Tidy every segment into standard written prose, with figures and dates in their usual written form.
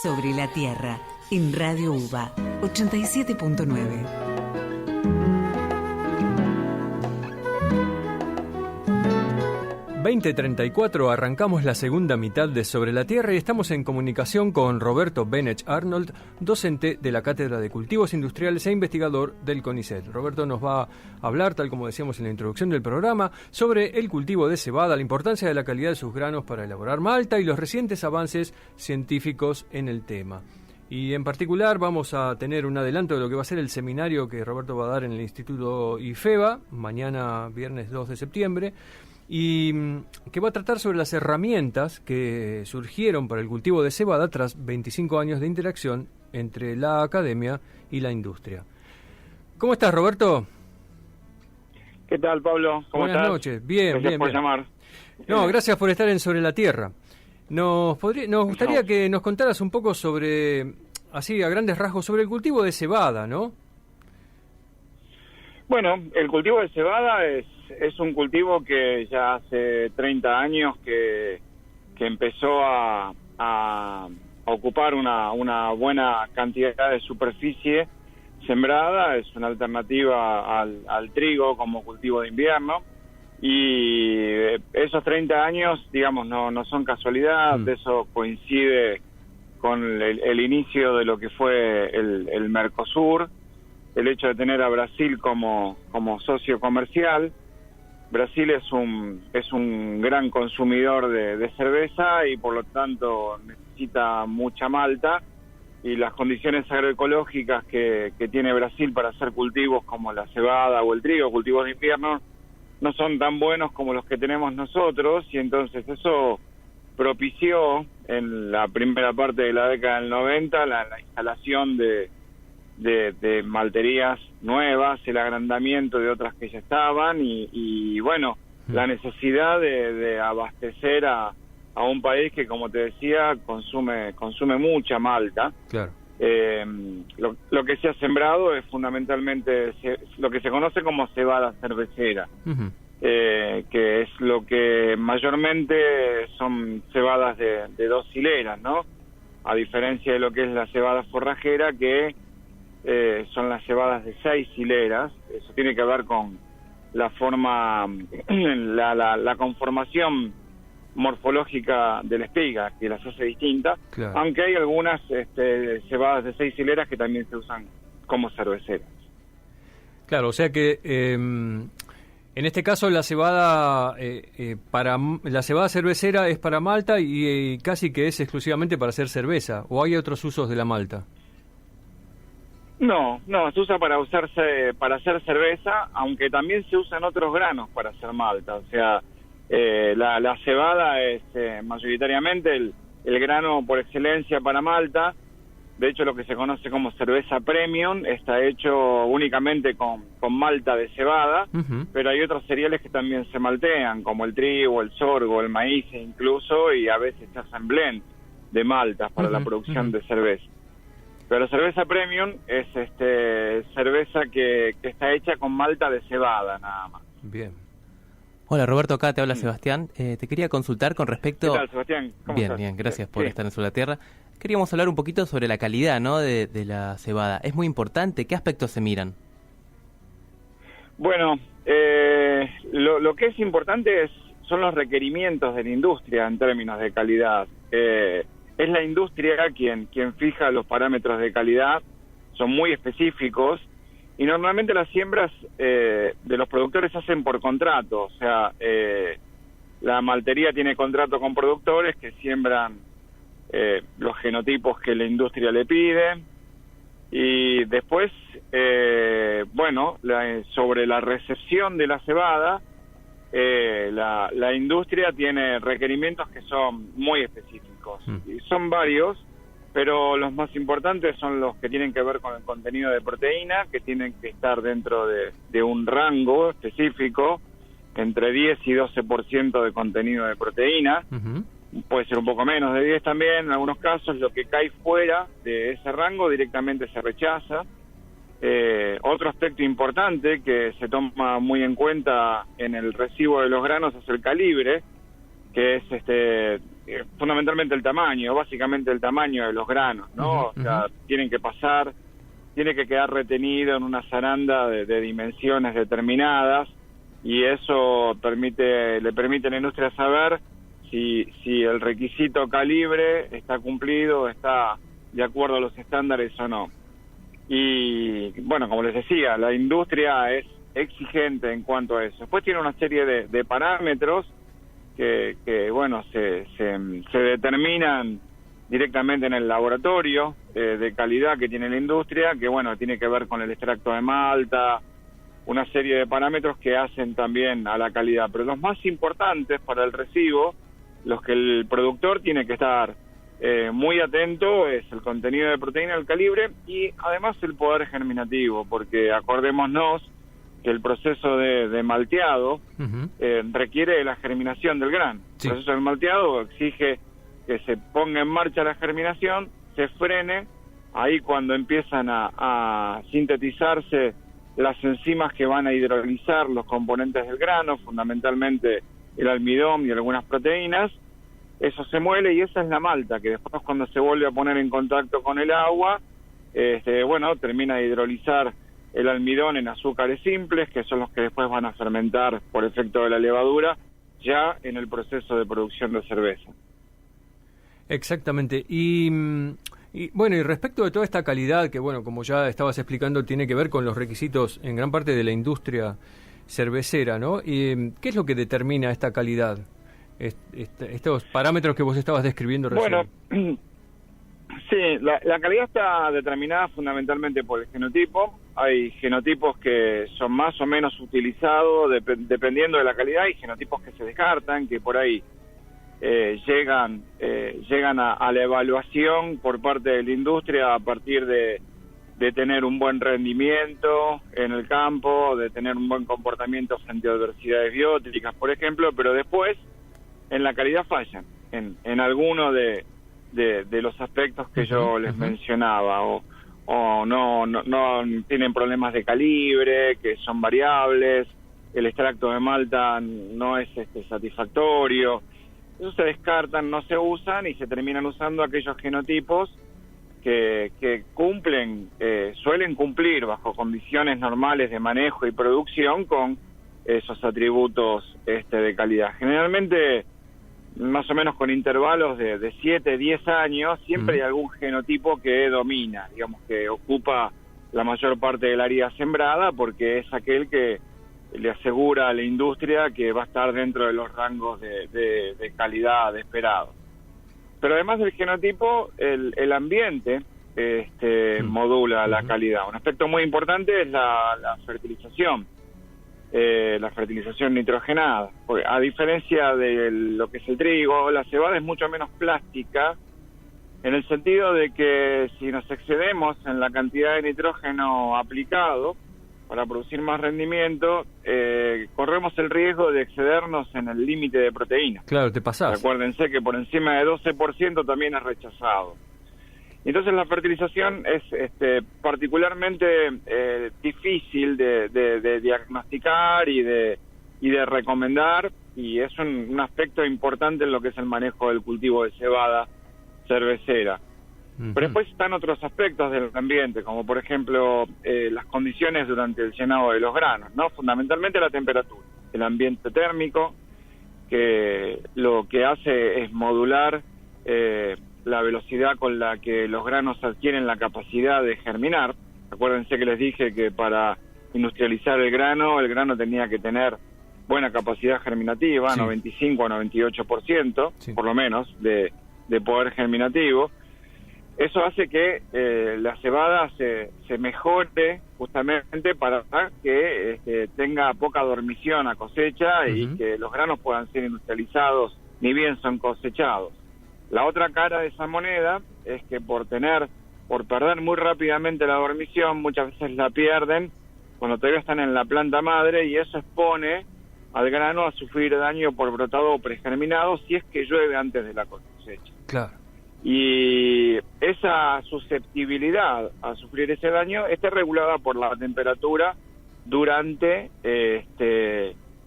Sobre la Tierra, en Radio UBA 87.9. ...20:34, arrancamos la segunda mitad de Sobre la Tierra y estamos en comunicación con Roberto Benech Arnold, docente de la Cátedra de Cultivos Industriales e investigador del CONICET. Roberto nos va a hablar, tal como decíamos en la introducción del programa, sobre el cultivo de cebada, la importancia de la calidad de sus granos para elaborar malta y los recientes avances científicos en el tema. Y en particular vamos a tener un adelanto de lo que va a ser el seminario que Roberto va a dar en el Instituto IFEBA, mañana viernes 2 de septiembre, y que va a tratar sobre las herramientas que surgieron para el cultivo de cebada tras 25 años de interacción entre la academia y la industria. ¿Cómo estás, Roberto? ¿Qué tal, Pablo? ¿Cómo Buenas estás? noches, bien, Gracias bien. por llamar. No, gracias por estar en Sobre la Tierra. Nos gustaría que nos contaras un poco sobre, así a grandes rasgos, sobre el cultivo de cebada, ¿no? Bueno, el cultivo de cebada es un cultivo que ya hace 30 años que empezó a ocupar una buena cantidad de superficie sembrada. Es una alternativa al trigo como cultivo de invierno. Y esos 30 años, digamos, no son casualidad. Eso coincide con el inicio de lo que fue el Mercosur, el hecho de tener a Brasil como socio comercial. Brasil es un gran consumidor de cerveza y por lo tanto necesita mucha malta, y las condiciones agroecológicas que tiene Brasil para hacer cultivos como la cebada o el trigo, cultivos de invierno, no son tan buenos como los que tenemos nosotros, y entonces eso propició en la primera parte de la década del 90 la instalación de malterías nuevas, el agrandamiento de otras que ya estaban y bueno, la necesidad de abastecer a un país que, como te decía, consume mucha malta. Claro. Lo que se ha sembrado es fundamentalmente lo que se conoce como cebada cervecera, que es lo que mayormente son cebadas de 2 hileras, ¿no? A diferencia de lo que es la cebada forrajera, que son las cebadas de 6 hileras. Eso tiene que ver con la forma, la conformación morfológica de la espiga, que las hace distintas, claro. Aunque hay algunas cebadas de 6 hileras que también se usan como cerveceras. Claro, o sea que en este caso la cebada la cebada cervecera es para malta y casi que es exclusivamente para hacer cerveza, ¿o hay otros usos de la malta? No, se usa para hacer cerveza, aunque también se usan otros granos para hacer malta. O sea, la cebada es mayoritariamente el grano por excelencia para malta. De hecho, lo que se conoce como cerveza premium está hecho únicamente con malta de cebada, pero hay otros cereales que también se maltean, como el trigo, el sorgo, el maíz incluso, y a veces se hacen blend de maltas para la producción de cerveza. Pero cerveza premium es cerveza que está hecha con malta de cebada nada más. Bien. Hola Roberto, acá te habla Sebastián. Te quería consultar con respecto... ¿Qué tal, Sebastián? ¿Cómo estás? Bien, gracias por estar en Sobre la Tierra. Queríamos hablar un poquito sobre la calidad, ¿no?, de la cebada. Es muy importante. ¿Qué aspectos se miran? Bueno, lo que es importante son los requerimientos de la industria en términos de calidad. Es la industria quien fija los parámetros de calidad, son muy específicos, y normalmente las siembras de los productores se hacen por contrato. O sea, la maltería tiene contrato con productores que siembran los genotipos que la industria le pide, y después, sobre la recepción de la cebada, la industria tiene requerimientos que son muy específicos. Y son varios, pero los más importantes son los que tienen que ver con el contenido de proteína, que tienen que estar dentro de un rango específico, entre 10 y 12% de contenido de proteína. Puede ser un poco menos de 10 también, en algunos casos. Lo que cae fuera de ese rango directamente se rechaza. Otro aspecto importante que se toma muy en cuenta en el recibo de los granos es el calibre, que es fundamentalmente el tamaño, básicamente el tamaño de los granos, ¿no? O sea, tiene que quedar retenido en una zaranda de dimensiones determinadas, y eso le permite a la industria saber si el requisito calibre está cumplido, está de acuerdo a los estándares o no. Y bueno, como les decía, la industria es exigente en cuanto a eso. Después tiene una serie de parámetros que bueno, se determinan directamente en el laboratorio de calidad que tiene la industria, que bueno, tiene que ver con el extracto de malta, una serie de parámetros que hacen también a la calidad. Pero los más importantes para el recibo, los que el productor tiene que estar muy atento, es el contenido de proteína, el calibre y además el poder germinativo, porque acordémonos que el proceso de malteado requiere de la germinación del grano. Sí. El proceso del malteado exige que se ponga en marcha la germinación, se frene, ahí cuando empiezan a sintetizarse las enzimas que van a hidrolizar los componentes del grano, fundamentalmente el almidón y algunas proteínas. Eso se muele y esa es la malta, que después cuando se vuelve a poner en contacto con el agua, bueno, termina de hidrolizar el almidón en azúcares simples, que son los que después van a fermentar por efecto de la levadura, ya en el proceso de producción de cerveza. Exactamente. Y bueno, y respecto de toda esta calidad, que bueno, como ya estabas explicando, tiene que ver con los requisitos en gran parte de la industria cervecera, ¿no? ¿Y qué es lo que determina esta calidad? Estos parámetros que vos estabas describiendo recién. Bueno, sí, la calidad está determinada fundamentalmente por el genotipo. Hay genotipos que son más o menos utilizados dependiendo de la calidad, y genotipos que se descartan, que por ahí llegan a la evaluación por parte de la industria a partir de tener un buen rendimiento en el campo, de tener un buen comportamiento frente a adversidades bióticas, por ejemplo, pero después en la calidad fallan en alguno de los aspectos que yo les mencionaba, o no tienen problemas de calibre, que son variables, el extracto de malta no es satisfactorio. Eso se descartan, no se usan y se terminan usando aquellos genotipos que suelen cumplir bajo condiciones normales de manejo y producción con esos atributos de calidad. Generalmente, más o menos con intervalos de 7, 10 años, siempre hay algún genotipo que domina, digamos, que ocupa la mayor parte del área sembrada, porque es aquel que le asegura a la industria que va a estar dentro de los rangos de calidad esperados. Pero además del genotipo, el ambiente modula la calidad. Un aspecto muy importante es la fertilización. La fertilización nitrogenada, porque a diferencia de lo que es el trigo, la cebada es mucho menos plástica, en el sentido de que si nos excedemos en la cantidad de nitrógeno aplicado para producir más rendimiento, corremos el riesgo de excedernos en el límite de proteína. Claro, te pasás. Acuérdense que por encima de 12% también es rechazado. Entonces la fertilización es particularmente difícil de diagnosticar y de recomendar, y es un aspecto importante en lo que es el manejo del cultivo de cebada cervecera. Pero después están otros aspectos del ambiente, como por ejemplo las condiciones durante el llenado de los granos, ¿no? Fundamentalmente la temperatura, el ambiente térmico, que lo que hace es modular la velocidad con la que los granos adquieren la capacidad de germinar. Acuérdense que les dije que para industrializar el grano tenía que tener buena capacidad germinativa, sí. 95 a 98%, sí. Por lo menos, de poder germinativo. Eso hace que la cebada se mejore justamente para que tenga poca dormición a cosecha y que los granos puedan ser industrializados ni bien son cosechados. La otra cara de esa moneda es que por perder muy rápidamente la dormición, muchas veces la pierden cuando todavía están en la planta madre, y eso expone al grano a sufrir daño por brotado o pregerminado si es que llueve antes de la cosecha. Claro. Y esa susceptibilidad a sufrir ese daño está regulada por la temperatura durante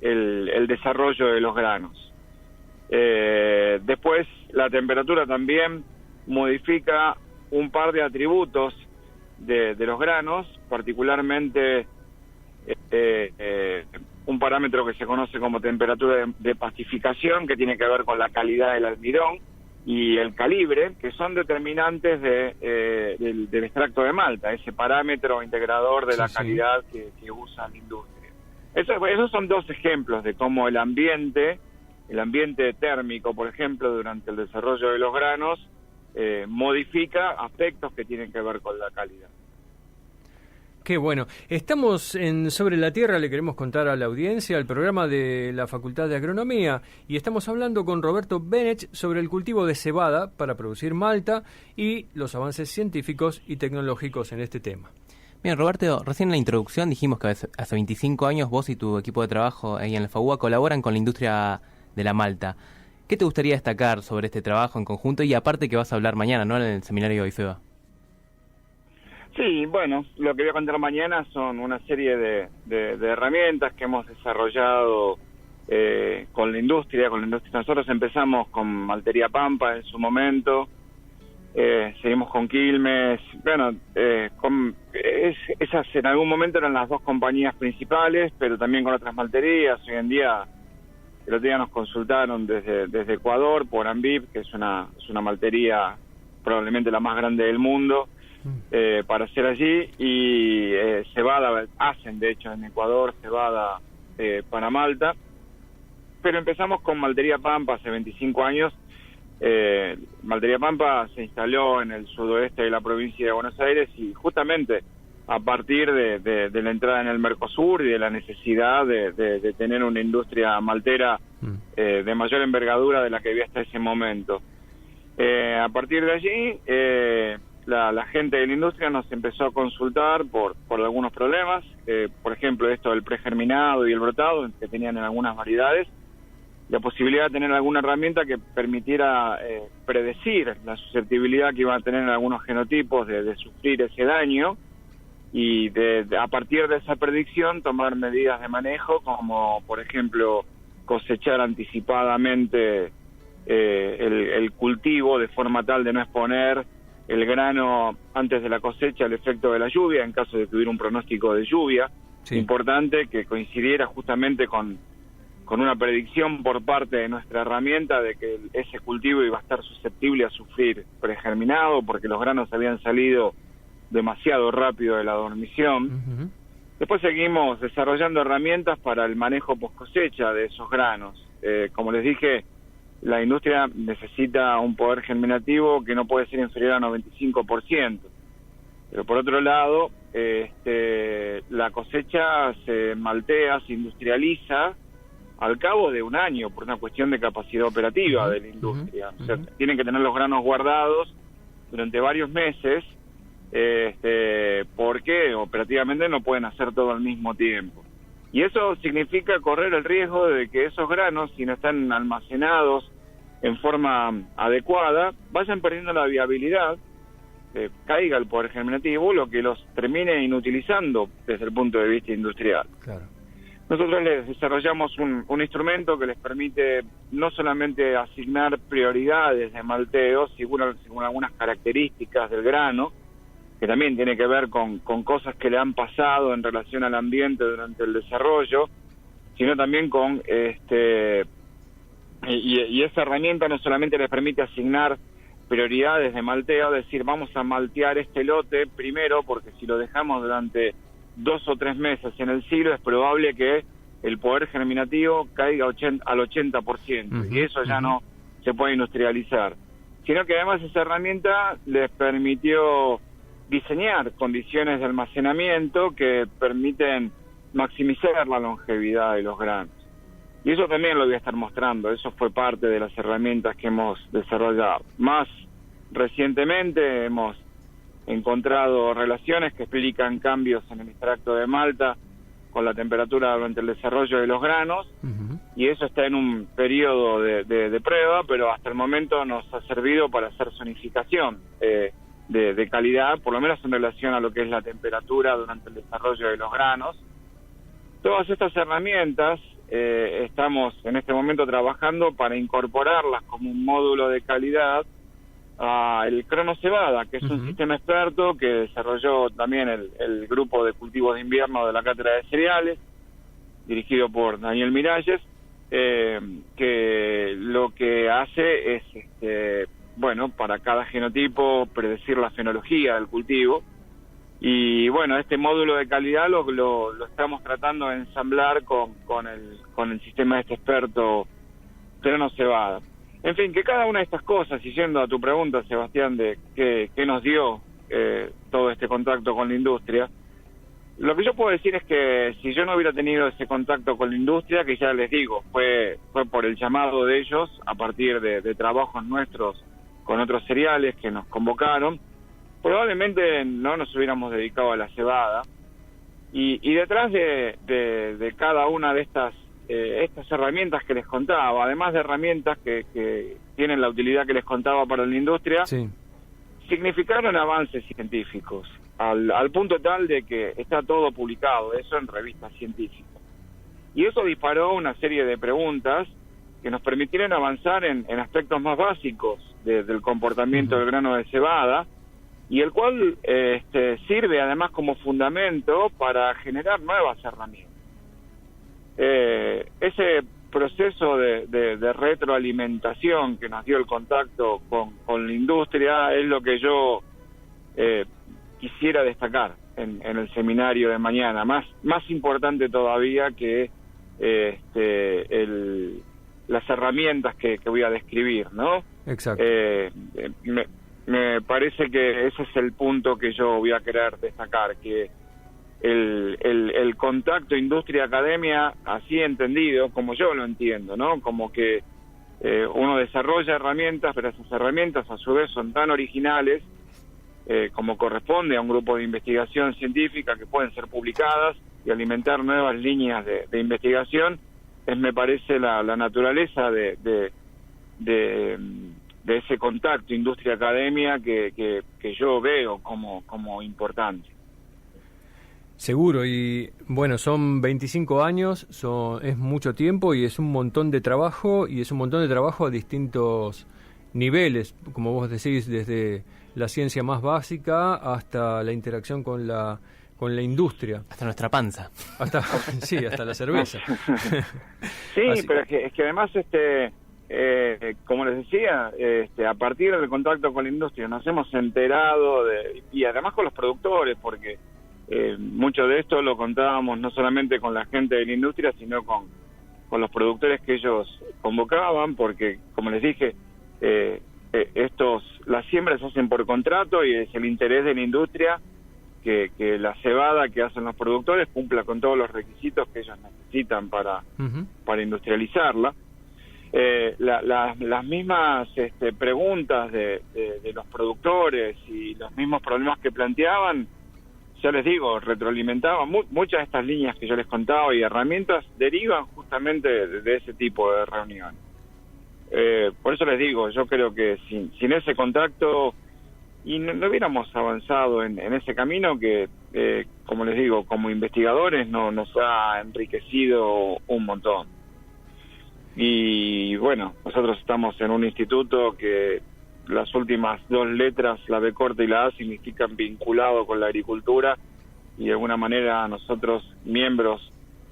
el desarrollo de los granos. Después, la temperatura también modifica un par de atributos de los granos, particularmente un parámetro que se conoce como temperatura de pastificación, que tiene que ver con la calidad del almidón, y el calibre, que son determinantes del extracto de malta, ese parámetro integrador de la calidad que usa la industria. Esos son dos ejemplos de cómo el ambiente térmico, por ejemplo, durante el desarrollo de los granos, modifica aspectos que tienen que ver con la calidad. Qué bueno. Estamos en Sobre la Tierra, le queremos contar a la audiencia el programa de la Facultad de Agronomía, y estamos hablando con Roberto Benech sobre el cultivo de cebada para producir malta y los avances científicos y tecnológicos en este tema. Bien, Roberto, recién en la introducción dijimos que hace 25 años vos y tu equipo de trabajo ahí en la FAUA colaboran con la industria de la malta. ¿Qué te gustaría destacar sobre este trabajo en conjunto y aparte que vas a hablar mañana, ¿no?, en el seminario de IFEBA? Sí, bueno, lo que voy a contar mañana son una serie de herramientas que hemos desarrollado con la industria. Nosotros empezamos con Maltería Pampa en su momento, seguimos con Quilmes. Bueno, esas en algún momento eran las dos compañías principales, pero también con otras malterías. Hoy en día, el otro día nos consultaron desde Ecuador por Ambip, que es una maltería probablemente la más grande del mundo, para hacer allí, y cebada, hacen de hecho en Ecuador cebada para Malta, pero empezamos con Maltería Pampa hace 25 años. Maltería Pampa se instaló en el sudoeste de la provincia de Buenos Aires, y justamente a partir de la entrada en el Mercosur y de la necesidad de tener una industria maltera de mayor envergadura de la que había hasta ese momento. A partir de allí, la gente de la industria nos empezó a consultar por algunos problemas, por ejemplo, esto del pregerminado y el brotado, que tenían en algunas variedades, la posibilidad de tener alguna herramienta que permitiera predecir la susceptibilidad que iban a tener en algunos genotipos de sufrir ese daño, y a partir de esa predicción tomar medidas de manejo, como por ejemplo cosechar anticipadamente el cultivo de forma tal de no exponer el grano antes de la cosecha al efecto de la lluvia, en caso de que hubiera un pronóstico de lluvia. Sí. Importante que coincidiera justamente con una predicción por parte de nuestra herramienta de que ese cultivo iba a estar susceptible a sufrir pregerminado, porque los granos habían salido demasiado rápido de la dormición. Uh-huh. Después seguimos desarrollando herramientas para el manejo post cosecha de esos granos. Como les dije, la industria necesita un poder germinativo que no puede ser inferior al 95%. Pero por otro lado, la cosecha se maltea, se industrializa al cabo de un año por una cuestión de capacidad operativa de la industria. O sea, tienen que tener los granos guardados durante varios meses, porque operativamente no pueden hacer todo al mismo tiempo. Y eso significa correr el riesgo de que esos granos, si no están almacenados en forma adecuada, vayan perdiendo la viabilidad, caiga el poder germinativo, lo que los termine inutilizando desde el punto de vista industrial. Claro. Nosotros les desarrollamos un instrumento que les permite no solamente asignar prioridades de malteo, según algunas características del grano, que también tiene que ver con cosas que le han pasado en relación al ambiente durante el desarrollo, sino también con y esa herramienta no solamente les permite asignar prioridades de malteo, es decir, vamos a maltear este lote primero, porque si lo dejamos durante 2 o 3 meses en el silo es probable que el poder germinativo caiga al 80%, y eso ya no se puede industrializar, sino que además esa herramienta les permitió diseñar condiciones de almacenamiento que permiten maximizar la longevidad de los granos. Y eso también lo voy a estar mostrando, eso fue parte de las herramientas que hemos desarrollado. Más recientemente hemos encontrado relaciones que explican cambios en el extracto de malta con la temperatura durante el desarrollo de los granos, y eso está en un periodo de prueba, pero hasta el momento nos ha servido para hacer zonificación de calidad, por lo menos en relación a lo que es la temperatura durante el desarrollo de los granos. Todas estas herramientas estamos en este momento trabajando para incorporarlas como un módulo de calidad al Crono Cebada, que es un sistema experto que desarrolló también el grupo de cultivos de invierno de la Cátedra de Cereales, dirigido por Daniel Miralles, que lo que hace es, para cada genotipo predecir la fenología del cultivo. Y bueno, este módulo de calidad lo estamos tratando de ensamblar con el sistema de este experto Crono Cebada. En fin, que cada una de estas cosas, y yendo a tu pregunta, Sebastián, de qué nos dio todo este contacto con la industria, lo que yo puedo decir es que si yo no hubiera tenido ese contacto con la industria, que ya les digo, fue por el llamado de ellos, a partir de trabajos nuestros con otros cereales que nos convocaron, probablemente no nos hubiéramos dedicado a la cebada. Y detrás de cada una de estas herramientas que les contaba, además de herramientas que tienen la utilidad que les contaba para la industria, sí, significaron avances científicos, al punto tal de que está todo publicado, eso en revistas científicas. Y eso disparó una serie de preguntas que nos permitieron avanzar en aspectos más básicos del comportamiento del grano de cebada, y el cual sirve además como fundamento para generar nuevas herramientas. Ese proceso de retroalimentación que nos dio el contacto con la industria es lo que yo quisiera destacar en el seminario de mañana, más importante todavía que las herramientas que voy a describir, ¿no? Exacto. Me parece que ese es el punto que yo voy a querer destacar, que el contacto industria-academia, así entendido, como yo lo entiendo, ¿no? Como que uno desarrolla herramientas, pero esas herramientas a su vez son tan originales como corresponde a un grupo de investigación científica, que pueden ser publicadas y alimentar nuevas líneas de investigación. Me parece la naturaleza de ese contacto industria-academia que yo veo como importante. Seguro, y bueno, son 25 años, es mucho tiempo y es un montón de trabajo, a distintos niveles, como vos decís, desde la ciencia más básica hasta la interacción con la industria. Hasta nuestra panza. Hasta la cerveza. Sí, pero es que además, como les decía, a partir del contacto con la industria nos hemos enterado y además con los productores, porque mucho de esto lo contábamos no solamente con la gente de la industria, sino con los productores que ellos convocaban, porque, como les dije, las siembras se hacen por contrato y es el interés de la industria que la cebada que hacen los productores cumpla con todos los requisitos que ellos necesitan para industrializarla. Las mismas preguntas de los productores y los mismos problemas que planteaban, ya les digo, retroalimentaban muchas de estas líneas que yo les contaba, y herramientas derivan justamente de ese tipo de reuniones. Por eso les digo, yo creo que sin ese contacto y no hubiéramos avanzado en ese camino que, como les digo, como investigadores nos ha enriquecido un montón. Y bueno, nosotros estamos en un instituto que las últimas dos letras, la B corta y la A, significan vinculado con la agricultura, y de alguna manera a nosotros, miembros,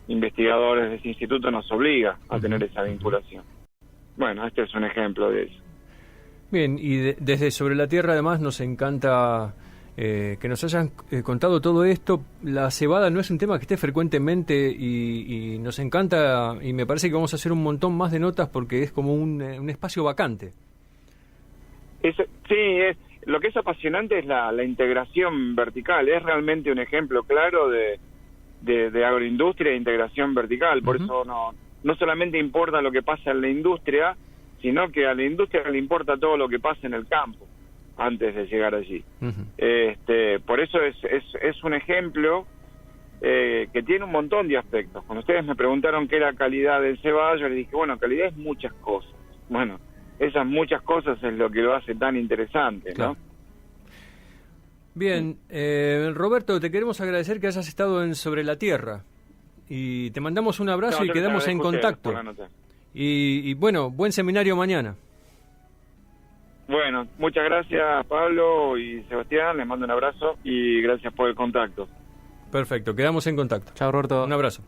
investigadores de ese instituto, nos obliga a tener esa vinculación. Bueno, este es un ejemplo de eso. Bien, y desde Sobre la Tierra además nos encanta que nos hayan contado todo esto. La cebada no es un tema que esté frecuentemente y nos encanta, y me parece que vamos a hacer un montón más de notas porque es como un espacio vacante. Lo que es apasionante es la integración vertical. Es realmente un ejemplo claro de agroindustria e integración vertical. Por eso no solamente importa lo que pasa en la industria, sino que a la industria le importa todo lo que pasa en el campo antes de llegar allí. Por eso es un ejemplo que tiene un montón de aspectos. Cuando ustedes me preguntaron qué era calidad del cebada, yo les dije, bueno, calidad es muchas cosas. Bueno, esas muchas cosas es lo que lo hace tan interesante, ¿no? Claro. Bien, Roberto, te queremos agradecer que hayas estado en Sobre la Tierra. y te mandamos un abrazo No, y yo les quedamos en agradezco a ustedes contacto. por la nota. Y bueno, buen seminario mañana. Bueno, muchas gracias Pablo y Sebastián, les mando un abrazo y gracias por el contacto. Perfecto, quedamos en contacto. Chao, Roberto. Un abrazo.